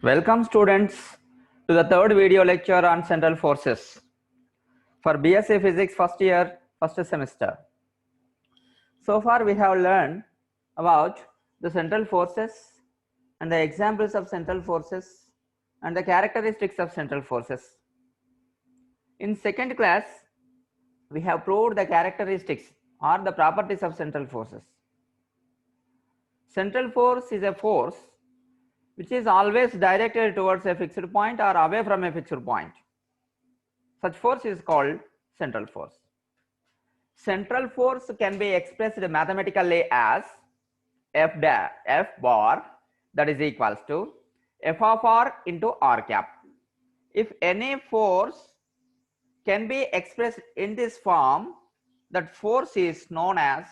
Welcome students to the third video lecture on central forces for BSc Physics first year, first semester. So far we have learned about the central forces and the examples of central forces and the characteristics of central forces. In second class, we have proved the characteristics or the properties of central forces. Central force is a force which is always directed towards a fixed point or away from a fixed point. Such force is called central force. Central force can be expressed mathematically as F bar, that is equals to F of R into R cap. If any force can be expressed in this form, that force is known as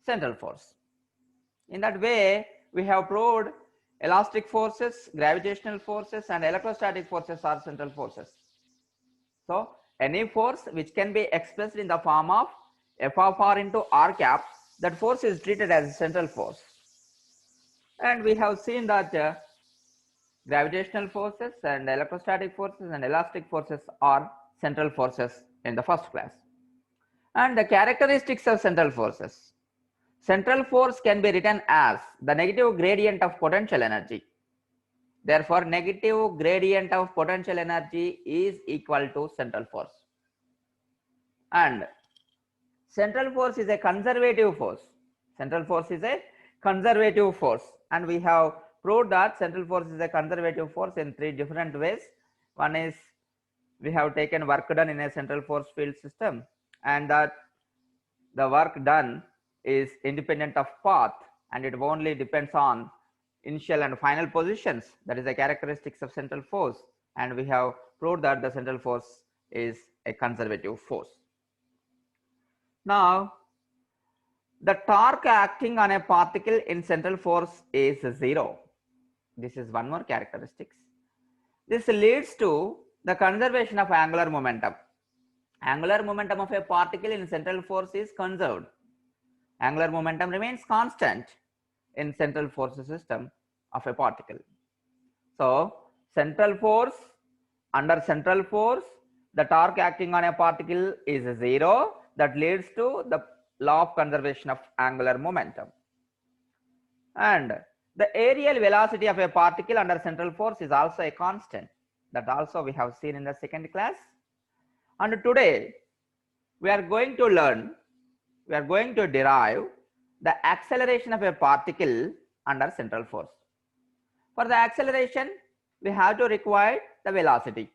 central force. In that way, we have proved elastic forces, gravitational forces, and electrostatic forces are central forces. So, any force which can be expressed in the form of F of R into R cap, that force is treated as a central force. And we have seen that gravitational forces and electrostatic forces and elastic forces are central forces in the first class. And the characteristics of central forces. Central force can be written as the negative gradient of potential energy. Therefore, negative gradient of potential energy is equal to central force. And central force is a conservative force. Central force is a conservative force, and we have proved that central force is a conservative force in three different ways. One is we have taken work done in a central force field system, and that the work done is independent of path and it only depends on initial and final positions. That is the characteristics of central force, and we have proved that the central force is a conservative force. Now, the torque acting on a particle in central force is 0. This is one more characteristics. This leads to the conservation of angular momentum. Angular momentum of a particle in central force is conserved. Angular momentum remains constant in central force system of a particle. So, central force, under central force, the torque acting on a particle is 0. That leads to the law of conservation of angular momentum. And the aerial velocity of a particle under central force is also a constant. That also we have seen in the second class. And today we are going to learn, we are going to derive the acceleration of a particle under central force. For the acceleration, we have to require the velocity.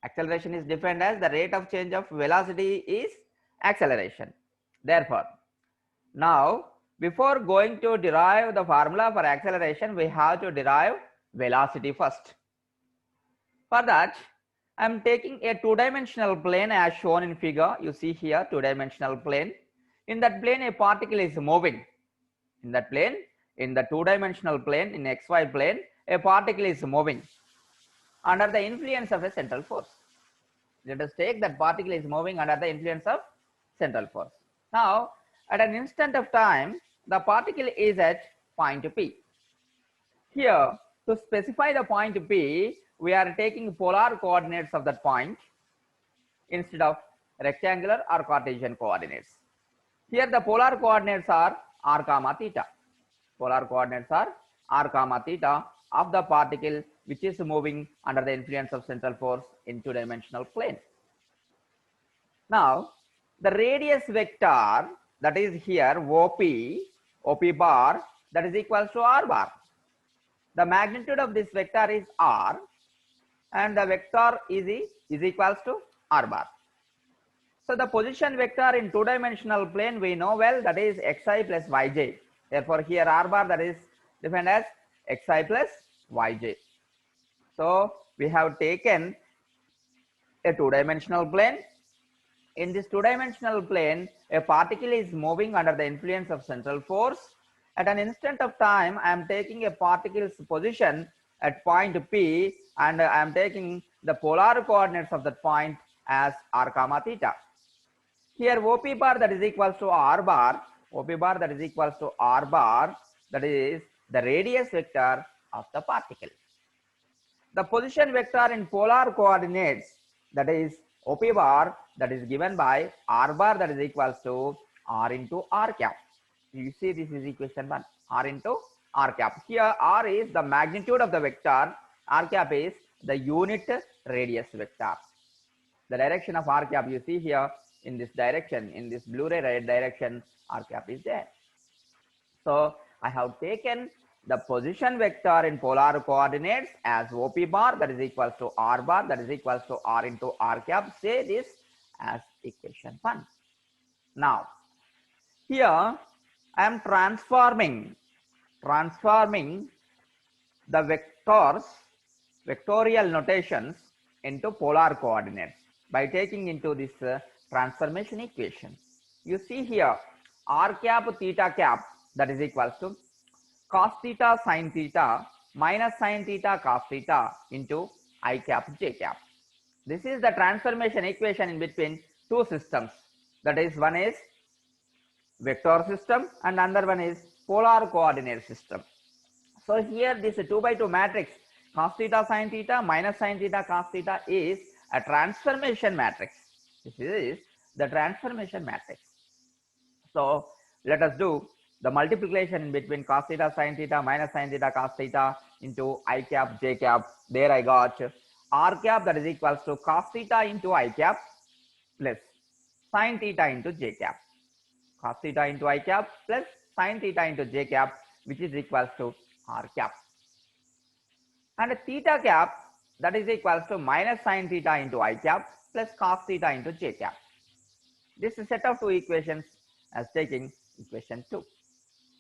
Acceleration is defined as the rate of change of velocity is acceleration. Therefore, now before going to derive the formula for acceleration, we have to derive velocity first. For that, I am taking a two-dimensional plane as shown in figure. You see here two-dimensional plane. In that plane, a particle is moving. In that plane, in the two-dimensional plane, in XY plane, a particle is moving under the influence of a central force. Let us take that particle is moving under the influence of central force. Now, at an instant of time, the particle is at point P. Here, to specify the point P, we are taking polar coordinates of that point instead of rectangular or Cartesian coordinates. Here, the polar coordinates are r comma theta. Polar coordinates are r comma theta of the particle which is moving under the influence of central force in two-dimensional plane. Now, the radius vector, that is here OP bar, that is equals to r bar. The magnitude of this vector is r, and the vector is equals to r bar. So the position vector in two-dimensional plane we know well, that is xi plus yj. Therefore, here r bar, that is defined as xi plus yj. So we have taken a two-dimensional plane. In this two-dimensional plane, a particle is moving under the influence of central force. At an instant of time, I am taking a particle's position at point P, and I am taking the polar coordinates of that point as r comma theta. Here OP bar, that is equals to r bar, OP bar, that is equals to r bar, that is the radius vector of the particle. the position vector in polar coordinates, that is OP bar, that is given by R bar, that is equals to R into R cap. You see, this is equation 1, R into R cap. Here R is the magnitude of the vector, R cap is the unit radius vector. The direction of R cap, you see here in this direction, in this blue red direction, R cap is there. So I have taken the position vector in polar coordinates as OP bar, that is equals to R bar, that is equals to R into R cap. Say this as equation 1. Now here I am transforming the vectors, vectorial notations into polar coordinates by taking into this transformation equation. You see here R cap theta cap, that is equals to cos theta sin theta minus sin theta cos theta into I cap j cap. This is the transformation equation in between two systems. That is, one is vector system and another one is polar coordinate system. So here this 2 by 2 matrix cos theta sin theta minus sin theta cos theta is a transformation matrix. This is the transformation matrix. So let us do the multiplication in between cos theta sin theta minus sin theta cos theta into I cap j cap. There I got R cap, that is equals to cos theta into I cap plus sin theta into j cap. Cos theta into I cap plus sin theta into j cap, which is equals to R cap. And theta cap, that is equals to minus sin theta into I cap plus cos theta into j cap. This is set of two equations as taking equation 2.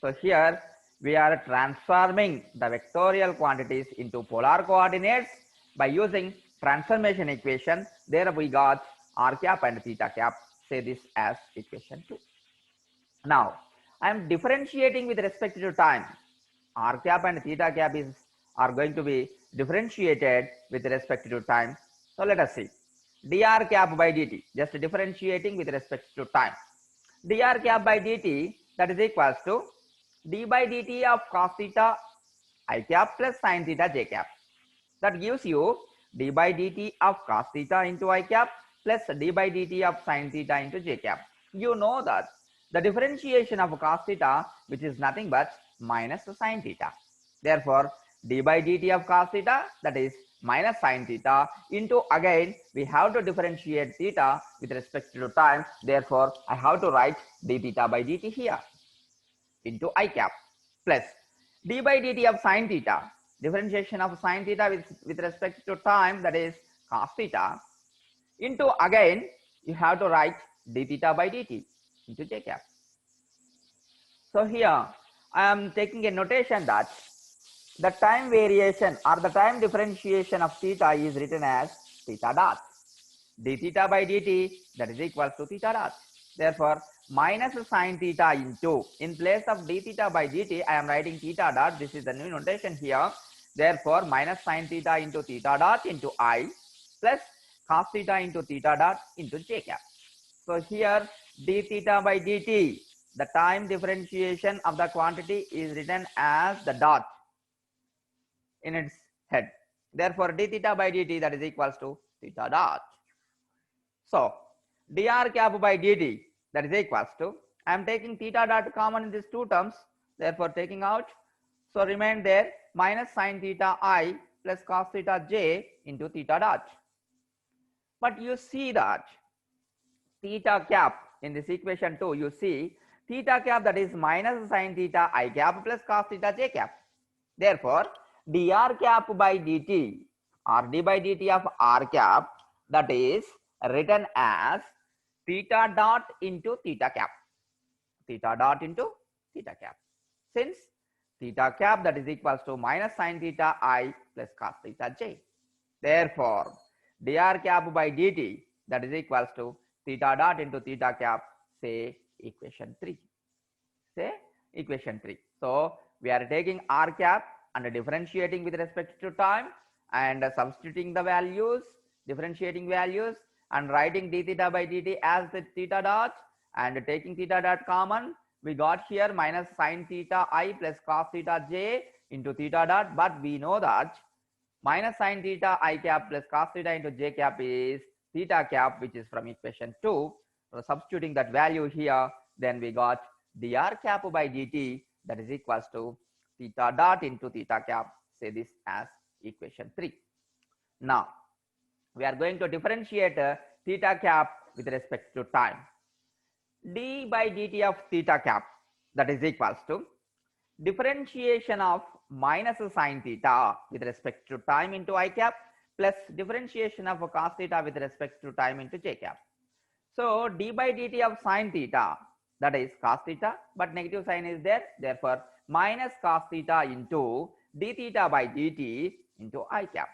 So here we are transforming the vectorial quantities into polar coordinates by using transformation equation. There we got R cap and theta cap. Say this as equation 2. Now I am differentiating with respect to time. R cap and theta cap are going to be differentiated with respect to time. So let us see. Dr cap by dt, just differentiating with respect to time. Dr cap by dt, that is equals to d by dt of cos theta I cap plus sin theta j cap. That gives you d by dt of cos theta into I cap plus d by dt of sin theta into j cap. You know that the differentiation of cos theta, which is nothing but minus sin theta. Therefore, d by dt of cos theta, that is minus sin theta, into again we have to differentiate theta with respect to time. Therefore, I have to write d theta by dt here into I cap plus d by dt of sin theta, differentiation of sin theta with respect to time, that is cos theta, into again you have to write d theta by dt into j cap. So here I am taking a notation that the time variation or the time differentiation of theta is written as theta dot. D theta by dt, that is equals to theta dot. Therefore, minus sin theta into, in place of d theta by dt, I am writing theta dot. This is the new notation here. Therefore, minus sin theta into theta dot into I plus cos theta into theta dot into j cap. So here d theta by dt, the time differentiation of the quantity is written as the dot in its head. Therefore, d theta by dt, that is equals to theta dot. So dr cap by dt, that is equals to, I am taking theta dot common in these two terms, therefore taking out, so remain there minus sin theta I plus cos theta j into theta dot. But you see that theta cap in this equation 2, you see theta cap, that is minus sin theta I cap plus cos theta j cap. Therefore, dr cap by dt or d by dt of r cap, that is written as theta dot into theta cap. Theta dot into theta cap. Since theta cap, that is equals to minus sin theta I plus cos theta j. Therefore, dr cap by dt, that is equals to theta dot into theta cap, say equation 3. Say equation 3. So we are taking r cap and differentiating with respect to time and substituting the values, differentiating values, and writing d theta by dt as the theta dot and taking theta dot common. We got here minus sin theta I plus cos theta j into theta dot, but we know that minus sine theta I cap plus cos theta into j cap is theta cap, which is from equation 2. So substituting that value here, then we got dr cap by dt, that is equals to theta dot into theta cap. Say this as equation 3. Now we are going to differentiate theta cap with respect to time. D by dt of theta cap, that is equals to differentiation of minus sine theta with respect to time into I cap plus differentiation of cos theta with respect to time into j cap. So d by dt of sine theta, that is cos theta, but negative sign is there, therefore minus cos theta into d theta by dt into I cap.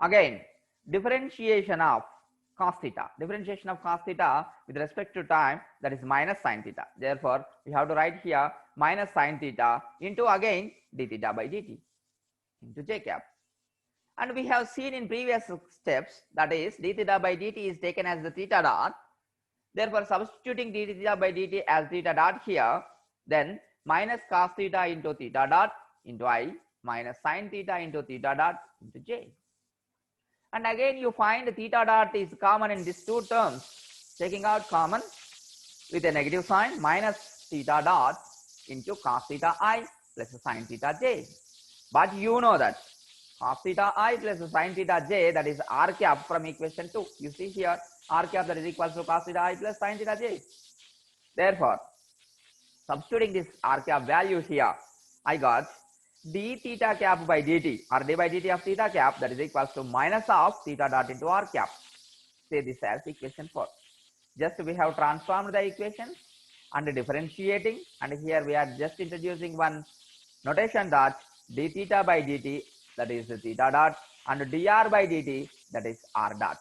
Again, differentiation of cos theta with respect to time, that is minus sine theta. Therefore, we have to write here minus sine theta into again d theta by dt into j cap. And we have seen in previous steps, that is d theta by dt is taken as the theta dot. Therefore, substituting d theta by dt as theta dot here, then minus cos theta into theta dot into I minus sine theta into theta dot into j. And again you find theta dot is common in these two terms, taking out common with a negative sign, minus theta dot into cos theta I plus sine theta j. But you know that cos theta I plus sine theta j, that is r cap from equation 2. You see here r cap, that is equals to cos theta I plus sine theta j. Therefore, substituting this r cap value here, I got d theta cap by dt or d by dt of theta cap, that is equals to minus of theta dot into r cap. Say this as equation 4. Just we have transformed the equation and differentiating, and here we are just introducing one notation that d theta by dt, that is theta dot, and dr by dt, that is r dot.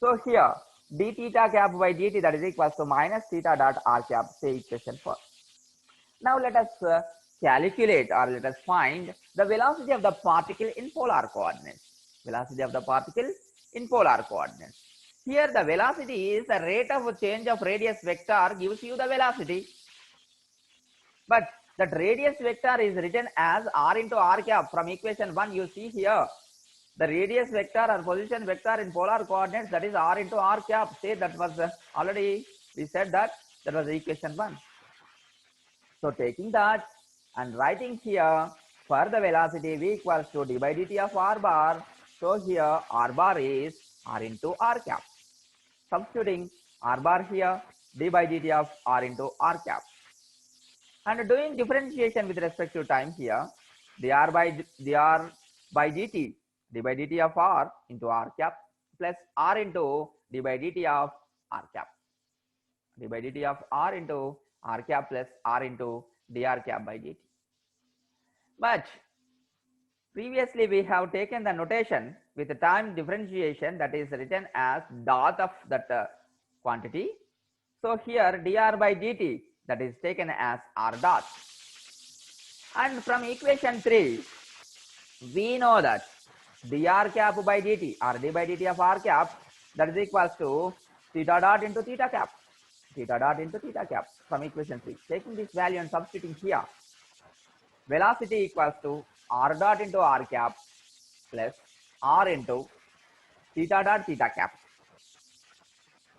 So here d theta cap by dt, that is equals to minus theta dot r cap. Say equation 4. Now let us calculate, or let us find the velocity of the particle in polar coordinates. Velocity of the particle in polar coordinates. Here the velocity is the rate of change of radius vector gives you the velocity. But that radius vector is written as r into r cap from equation 1. You see here the radius vector or position vector in polar coordinates, that is r into r cap. Say that was already we said that was equation 1. So taking that and writing here for the velocity v equals to d by dt of r bar. So here r bar is r into r cap. Substituting r bar here, d by dt of r into r cap. And doing differentiation with respect to time here, dr by dt, d by dt of r into r cap plus r into d by dt of r cap. D by dt of r into r cap plus r into dr cap by dt. But previously we have taken the notation with the time differentiation, that is written as dot of that quantity. So here dr by dt, that is taken as r dot. And from equation 3 we know that dr cap by dt or d by dt of r cap, that is equals to theta dot into theta cap. Theta dot into theta cap from equation 3. Taking this value and substituting here, velocity equals to r dot into r cap plus r into theta dot theta cap.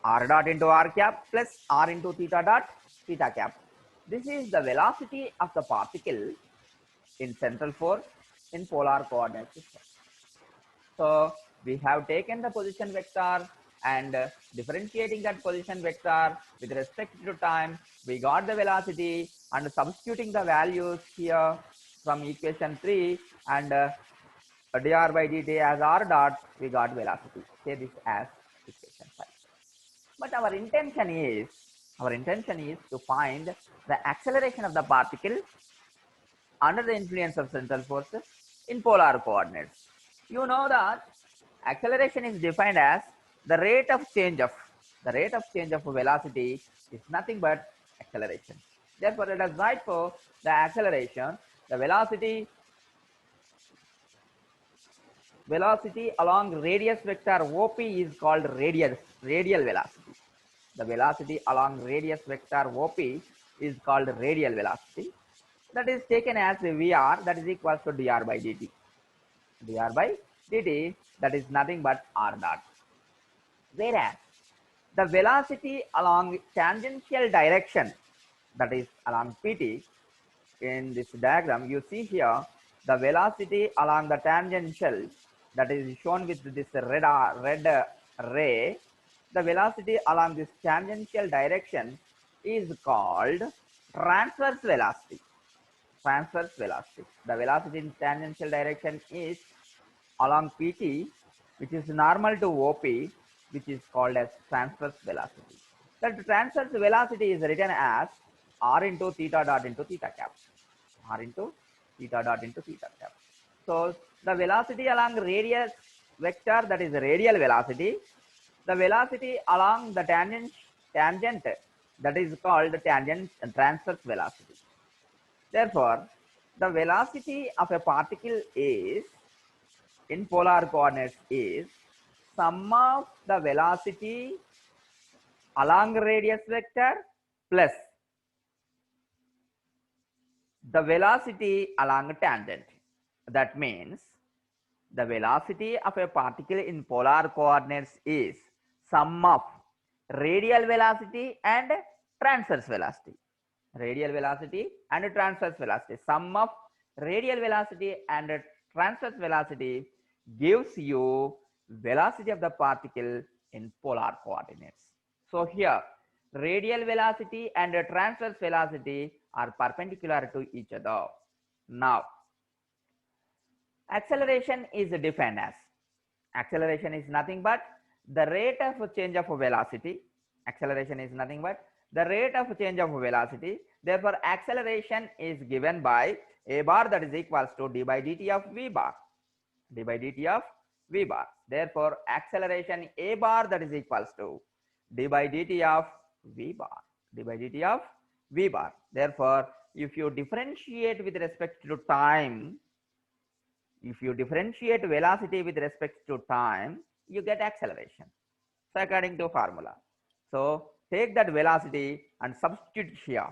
R dot into r cap plus r into theta dot theta cap. This is the velocity of the particle in central force in polar coordinate system. So we have taken the position vector and differentiating that position vector with respect to time, we got the velocity, and substituting the values here from equation 3 and dr by dt as r dot, we got velocity. Say this as equation 5. But our intention is to find the acceleration of the particle under the influence of central forces in polar coordinates. You know that acceleration is defined as the rate of change of velocity is nothing but acceleration. Therefore, let us write for the acceleration, the velocity along radius vector OP is called radial velocity. The velocity along radius vector OP is called radial velocity. That is taken as VR, that is equals to dr by dt. dr by dt, that is nothing but r dot. Whereas the velocity along tangential direction, that is along pt, in this diagram you see here the velocity along the tangential, that is shown with this red ray. The velocity along this tangential direction is called transverse velocity. Transverse velocity, the velocity in tangential direction is along pt, which is normal to op, which is called as transverse velocity. That transverse velocity is written as r into theta dot into theta cap, r into theta dot into theta cap. So the velocity along radius vector, that is the radial velocity. The velocity along the tangent, that is called tangent transverse velocity. Therefore, the velocity of a particle is, in polar coordinates, is sum of the velocity along radius vector plus the velocity along tangent. That means the velocity of a particle in polar coordinates is sum of radial velocity and transverse velocity. Radial velocity and transverse velocity. Sum of radial velocity and transverse velocity gives you velocity of the particle in polar coordinates. So here radial velocity and transverse velocity are perpendicular to each other. Now acceleration is defined as, acceleration is nothing but the rate of change of velocity. Acceleration is nothing but the rate of change of velocity. Therefore acceleration is given by a bar, that is equals to d by dt of v bar, d by dt of v bar. Therefore acceleration a bar, that is equals to d by dt of v bar, d by dt of v bar. Therefore if you differentiate with respect to time, if you differentiate velocity with respect to time, you get acceleration. So according to formula, so take that velocity and substitute here.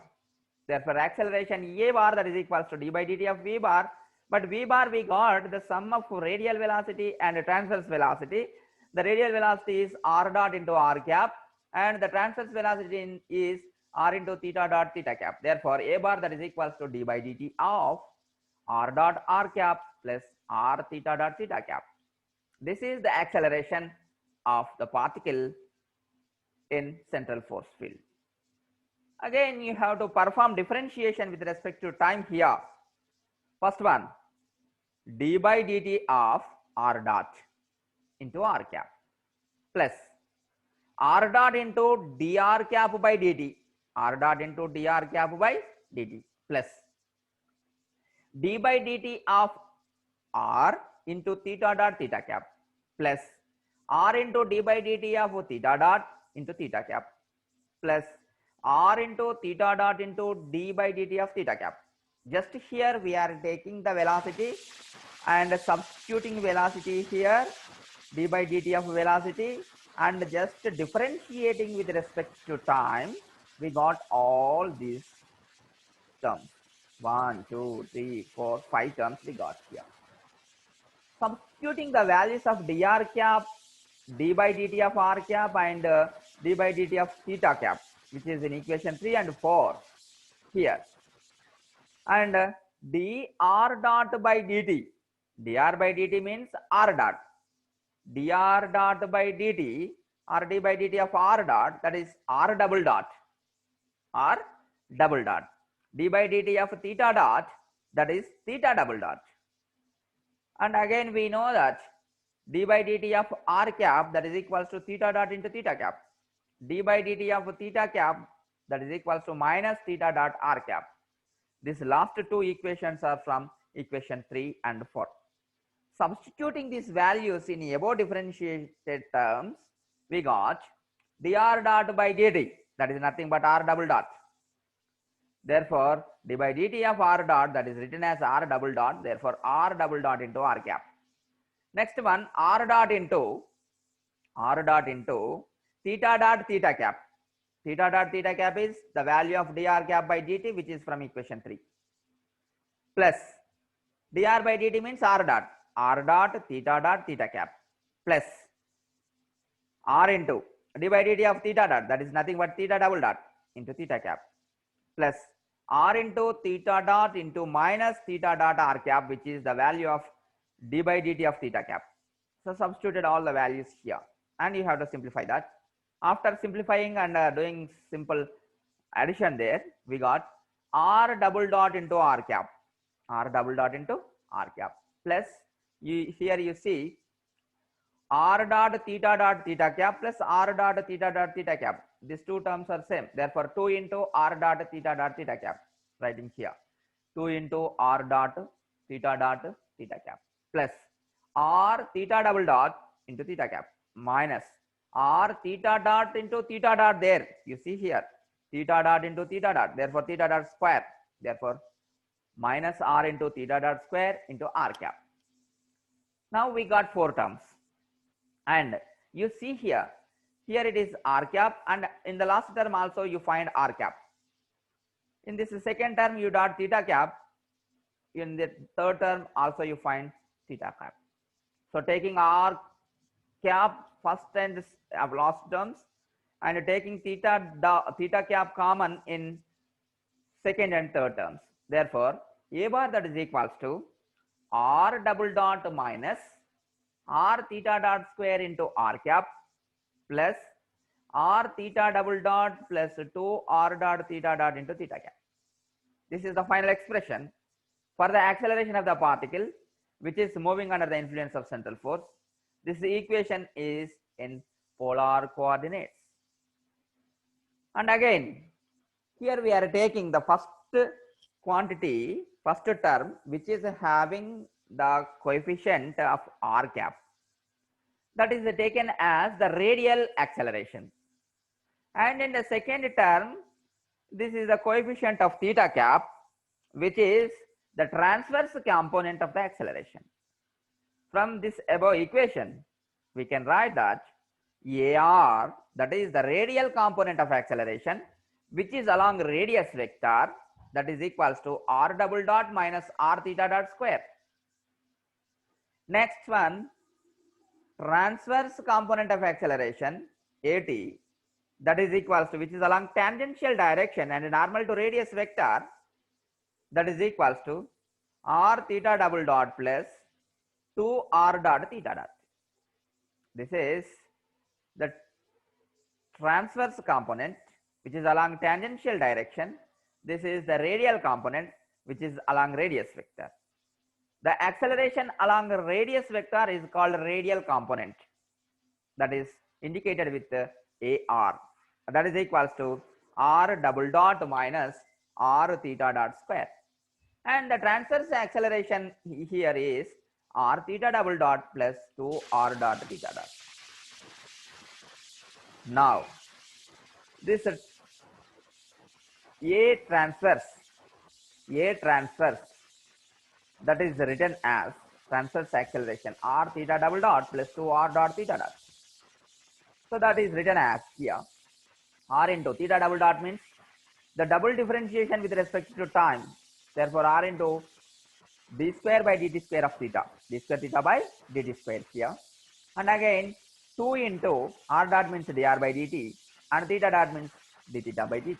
Therefore acceleration a bar, that is equals to d by dt of v bar, but v bar we got the sum of radial velocity and transverse velocity. The radial velocity is r dot into r cap and the transverse velocity is r into theta dot theta cap. Therefore a bar, that is equals to d by dt of r dot r cap plus r theta dot theta cap. This is the acceleration of the particle in central force field. Again you have to perform differentiation with respect to time here. First one, d by dt of r dot into r cap plus r dot into dr cap by dt, r dot into dr cap by dt plus d by dt of r into theta dot theta cap plus r into d by dt of theta dot into theta cap plus r into theta dot into d by dt of theta cap. Just here we are taking the velocity and substituting velocity here, d by dt of velocity, and just differentiating with respect to time. We got all these terms, 1 2 3 4 5 terms we got here. Substituting the values of dr cap, d by dt of r cap and d by dt of theta cap, which is in equation 3 and 4 here, and dr dot by dt, dr by dt means r dot, dr dot by dt or d by dt of r dot, that is r double dot, r double dot, d by dt of theta dot, that is theta double dot. And again we know that d by dt of r cap, that is equals to theta dot into theta cap, d by dt of theta cap, that is equals to minus theta dot r cap. These last two equations are from equation 3 and 4. Substituting these values in above differentiated terms, we got dr dot by dt, that is nothing but r double dot. Therefore d by dt of r dot, that is written as r double dot, therefore r double dot into r cap. Next one, r dot into theta dot theta cap. Theta dot theta cap is the value of dr cap by dt, which is from equation 3, plus dr by dt means r dot, r dot theta cap plus r into d by dt of theta dot, that is nothing but theta double dot into theta cap plus r into theta dot into minus theta dot r cap, which is the value of d by dt of theta cap. So substituted all the values here and you have to simplify that. After simplifying and doing simple addition there, we got r double dot into r cap, r double dot into r cap plus here you see r dot theta cap plus r dot theta cap. These two terms are same. Therefore, 2 into r dot theta cap. Writing here 2 into r dot theta cap plus r theta double dot into theta cap minus r theta dot into theta dot there. You see here theta dot into theta dot. Therefore, theta dot square. Therefore, minus r into theta dot square into r cap. Now we got 4 terms. And you see here it is r cap, and in the last term also you find r cap. In this second term you dot theta cap, in the third term also you find theta cap. So taking r cap first and last terms and taking theta cap common in second and third terms. Therefore, a bar that is equals to r double dot minus r theta dot square into r cap plus r theta double dot plus 2 r dot theta dot into theta cap. This is the final expression for the acceleration of the particle which is moving under the influence of central force. This equation is in polar coordinates. And again, here we are taking the first quantity, first term, which is having the coefficient of r cap. That is taken as the radial acceleration. And in the second term, this is the coefficient of theta cap, which is the transverse component of the acceleration. From this above equation, we can write that AR, that is the radial component of acceleration, which is along radius vector, that is equals to r double dot minus r theta dot square. Next one, transverse component of acceleration AT, that is equals to, which is along tangential direction and normal to radius vector, that is equals to r theta double dot plus 2 r dot theta dot. This is the transverse component which is along tangential direction. This is the radial component which is along radius vector. The acceleration along the radius vector is called radial component, that is indicated with AR, that is equals to r double dot minus r theta dot square. And the transverse acceleration here is r theta double dot plus 2 r dot theta dot. Now, this A transverse, that is written as transverse acceleration r theta double dot plus 2 r dot theta dot. So that is written as here r into theta double dot means the double differentiation with respect to time. Therefore, r into d square by dt square of theta, d square theta by dt square here. And again 2 into r dot means dr by dt and theta dot means d theta by dt.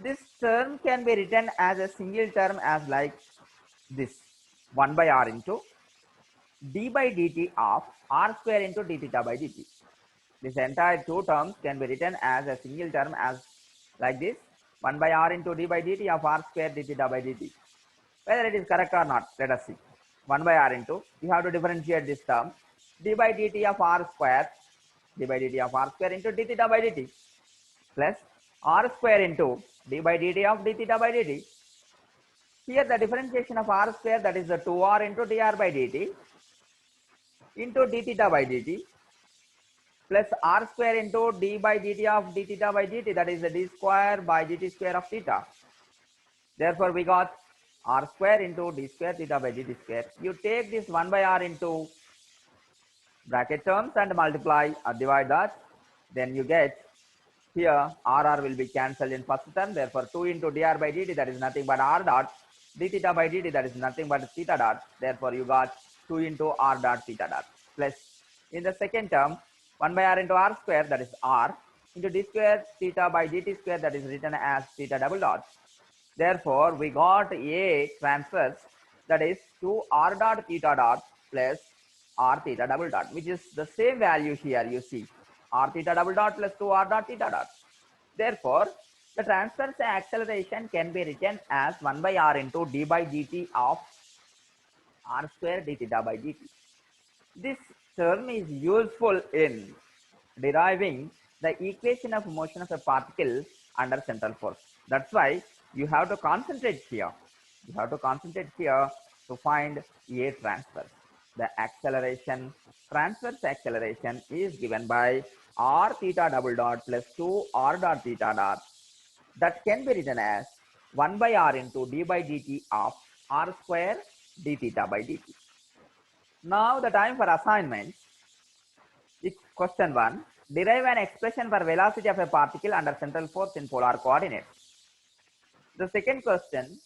This term can be written as a single term as like this, 1 by r into d by dt of r square into d theta by dt. This entire two terms can be written as a single term as like this, 1 by r into d by dt of r square d theta by dt. Whether it is correct or not, let us see. 1 by r into, you have to differentiate this term, d by dt of r square, d by dt of r square into d theta by dt plus r square into d by dt of d theta by dt. Here the differentiation of r square, that is the 2r into dr by dt into d theta by dt plus r square into d by dt of d theta by dt, that is the d square by dt square of theta. Therefore, we got r square into d square theta by dt square. You take this 1 by r into bracket terms and multiply or divide that, then you get here r will be cancelled in first term. Therefore, 2 into dr by dt, that is nothing but r dot d theta by dt, that is nothing but theta dot. Therefore, you got 2 into r dot theta dot plus in the second term 1 by r into r square, that is r, into d square theta by dt square, that is written as theta double dot. Therefore, we got a transverse, that is 2 r dot theta dot plus r theta double dot, which is the same value here. You see r theta double dot plus 2 r dot theta dot. Therefore, the transverse acceleration can be written as 1 by r into d by dt of r square d theta by dt. This term is useful in deriving the equation of motion of a particle under central force. That's why you have to concentrate here. You have to concentrate here to find a transverse. The acceleration, transverse acceleration is given by r theta double dot plus 2 r dot theta dot. That can be written as 1 by r into d by dt of r square d theta by dt. Now the time for assignment. Question 1. Derive an expression for velocity of a particle under central force in polar coordinates. The second question.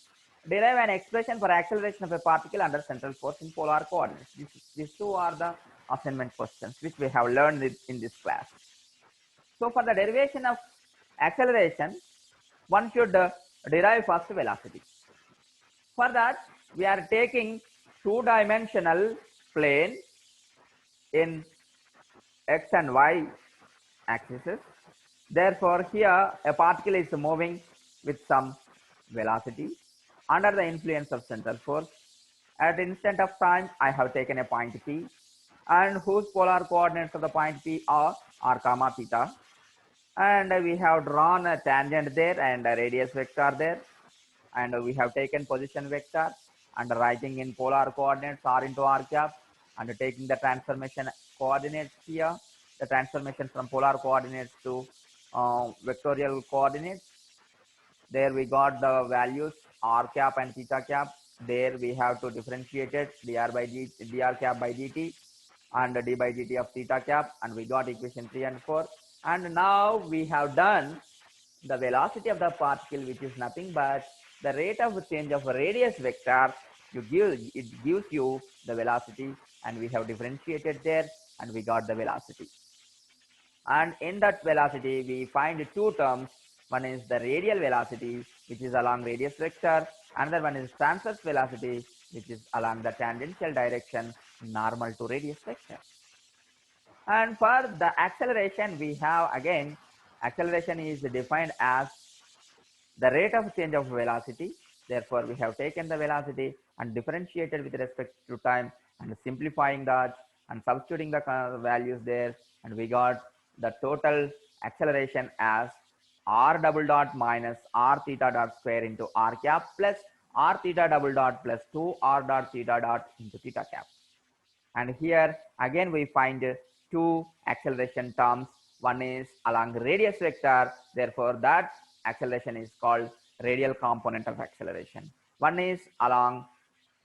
Derive an expression for acceleration of a particle under central force in polar coordinates. These two are the assignment questions which we have learned in this class. So for the derivation of acceleration, one should derive first velocity. For that, we are taking two-dimensional plane in x and y axes. Therefore, here a particle is moving with some velocity under the influence of central force. At instant of time, I have taken a point P, and whose polar coordinates of the point P are r comma theta. And we have drawn a tangent there and a radius vector there. And we have taken position vector and writing in polar coordinates r into r cap, and taking the transformation coordinates here, the transformation from polar coordinates to vectorial coordinates. There we got the values r cap and theta cap. There we have to differentiate it dr cap by dt and d by dt of theta cap, and we got equation 3 and 4. And now we have done the velocity of the particle, which is nothing but the rate of change of a radius vector. It gives you the velocity, and we have differentiated there, and we got the velocity. And in that velocity, we find two terms. One is the radial velocity, which is along radius vector. Another one is transverse velocity, which is along the tangential direction normal to radius vector. And for the acceleration, we have again, acceleration is defined as the rate of change of velocity. Therefore, we have taken the velocity and differentiated with respect to time, and simplifying that and substituting the values there, and we got the total acceleration as r double dot minus r theta dot square into r cap plus r theta double dot plus 2 r dot theta dot into theta cap. And here again we find two acceleration terms. One is along radius vector, therefore that acceleration is called radial component of acceleration. One is along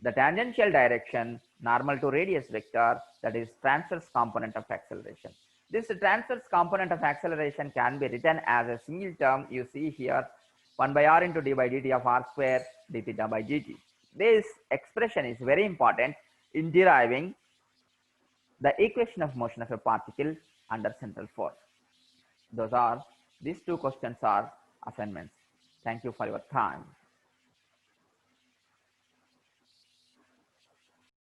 the tangential direction normal to radius vector, that is transverse component of acceleration. This transverse component of acceleration can be written as a single term. You see here 1 by r into d by dt of r square d theta by dt. This expression is very important in deriving the equation of motion of a particle under central force. These two questions are assignments. Thank you for your time.